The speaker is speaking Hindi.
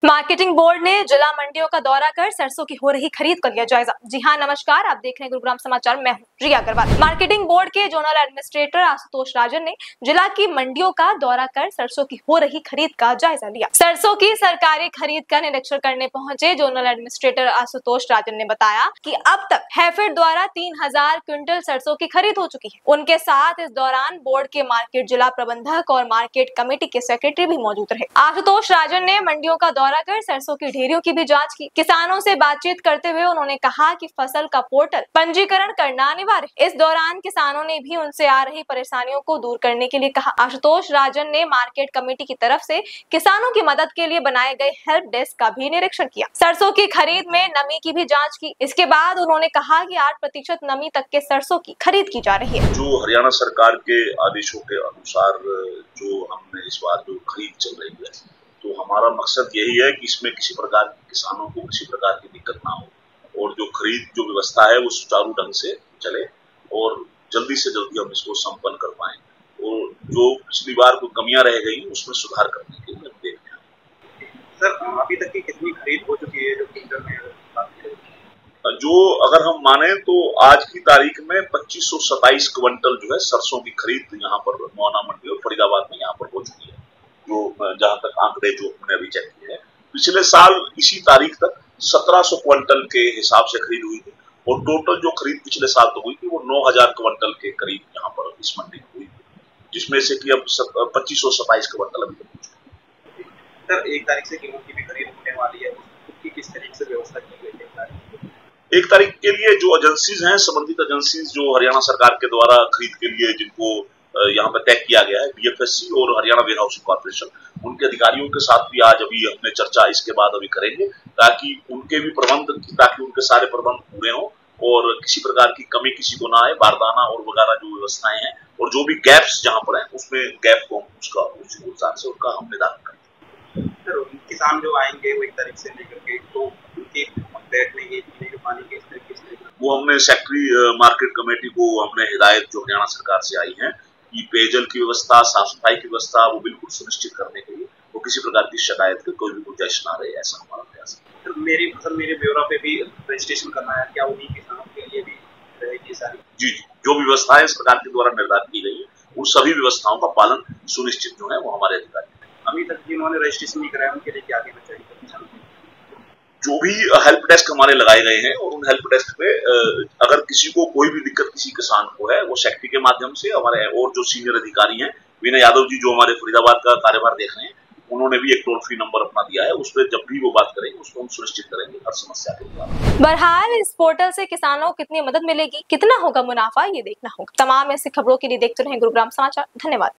मार्केटिंग बोर्ड ने जिला मंडियों का दौरा कर सरसों की हो रही खरीद का लिया जायजा। जी हां, नमस्कार, आप देख रहे हैं गुरुग्राम समाचार। मैं हूं रिया अग्रवाल। मार्केटिंग बोर्ड के जोनल एडमिनिस्ट्रेटर आशुतोष राजन ने जिला की मंडियों का दौरा कर सरसों की हो रही खरीद का जायजा लिया। सरसों की सरकारी खरीद का निरीक्षण करने पहुंचे जोनल एडमिनिस्ट्रेटर आशुतोष राजन ने बताया कि अब तक हैफेड द्वारा 3000 क्विंटल सरसों की खरीद हो चुकी है। उनके साथ इस दौरान बोर्ड के मार्केट जिला प्रबंधक और मार्केट कमेटी के सेक्रेटरी भी मौजूद रहे। आशुतोष राजन ने मंडियों का दौरा कर सरसों की ढेरियों की भी जांच की। किसानों से बातचीत करते हुए उन्होंने कहा कि फसल का पोर्टल पंजीकरण करना अनिवार्य है। इस दौरान किसानों ने भी उनसे आ रही परेशानियों को दूर करने के लिए कहा। आशुतोष राजन ने मार्केट कमेटी की तरफ से किसानों की मदद के लिए बनाए गए हेल्प डेस्क का भी निरीक्षण किया। सरसों की खरीद में नमी की भी जाँच की। इसके बाद उन्होंने कहा कि 8% नमी तक के सरसों की खरीद की जा रही है। जो हरियाणा सरकार के आदेशों के अनुसार जो हमने इस बार जो खरीद चल रही है, तो हमारा मकसद यही है कि इसमें किसी प्रकार की किसानों को किसी प्रकार की दिक्कत ना हो और जो खरीद जो व्यवस्था है वो सुचारू ढंग से चले और जल्दी से जल्दी हम इसको संपन्न कर पाएं और जो पिछली बार कोई कमियां रह गई उसमें सुधार करने के लिए देख रहे हैं। सर, अभी तक की कितनी खरीद हो चुकी है जो क्विंटल में? जो अगर हम माने तो आज की तारीख में 2527 क्विंटल जो है सरसों की खरीद यहाँ पर मोहना मंडी और फरीदाबाद में यहाँ पर हो चुकी है। जो जहां तक आंकड़े जो हमने अभी चेक किए हैं, पिछले साल इसी तारीख तक 1700 क्विंटल के हिसाब से खरीद हुई थी और टोटल जो खरीद पिछले साल तो हुई थी वो 9000 क्विंटल के करीब यहाँ पर इस मंडी में हुई थी, जिसमें से कि अब 2527 क्विंटल अभी तक हो चुकी है। सर, 1 तारीख से गेहूं की भी खरीद होने वाली है, उसकी किस तरीके से व्यवस्था की गई है? 1 तारीख के लिए जो एजेंसीज हैं, संबंधित एजेंसीज जो हरियाणा सरकार के द्वारा खरीद के लिए जिनको यहाँ पर तय किया गया है, बीएफएससी और हरियाणा वेयर हाउसिंग कॉर्पोरेशन, उनके अधिकारियों के साथ भी आज अभी हमने चर्चा इसके बाद अभी करेंगे ताकि उनके भी ताकि उनके सारे प्रबंध पूरे हों और किसी प्रकार की कमी किसी को ना आए। बारदाना और वगैरह जो व्यवस्थाएं हैं और जो भी गैप्स जहाँ पर हैं उसमें गैप को उसी अनुसार से उनका हम निदान करेंगे। सर, किसान जो आएंगे वो 1 तारीख से लेकर के, तो उनके बैठने के, पीने के पानी के इस तरीके से वो हमने सेक्रेटरी मार्केट कमेटी को हमने हिदायत जो हरियाणा सरकार से आई है कि पेयजल की व्यवस्था, साफ सफाई की व्यवस्था वो बिल्कुल सुनिश्चित करने के लिए वो किसी प्रकार की शिकायत की कोई भी गुंजाइश ना रहे, ऐसा हमारा प्रयास है। तो मेरी फसल मेरे ब्यौरा पे भी रजिस्ट्रेशन करना है, क्या उन्हीं किसानों के लिए भी रहेगी सारी? जी, जो भी व्यवस्थाएं सरकार के द्वारा निर्धारित की गई है उन सभी व्यवस्थाओं का पालन सुनिश्चित जो है वो हमारे अधिकारी। अभी तक जिन्होंने रजिस्ट्रेशन नहीं कराया उनके लिए क्या देना चाहिए? जो भी हेल्प डेस्क हमारे लगाए गए हैं और उन हेल्प डेस्क पे अगर किसी को कोई भी दिक्कत किसी किसान को है, वो सेक्रेटरी के माध्यम से हमारे और जो सीनियर अधिकारी हैं, विनय यादव जी जो हमारे फरीदाबाद का कार्यभार देख रहे हैं, उन्होंने भी एक टोल फ्री नंबर अपना दिया है, उस पर जब भी वो बात करेंगे उसको हम सुनिश्चित करेंगे हर समस्या के बाद। बहरहाल इस पोर्टल से किसानों को कितनी मदद मिलेगी, कितना होगा मुनाफा, ये देखना होगा। तमाम ऐसी खबरों के लिए देखते रहें गुरुग्राम समाचार। धन्यवाद।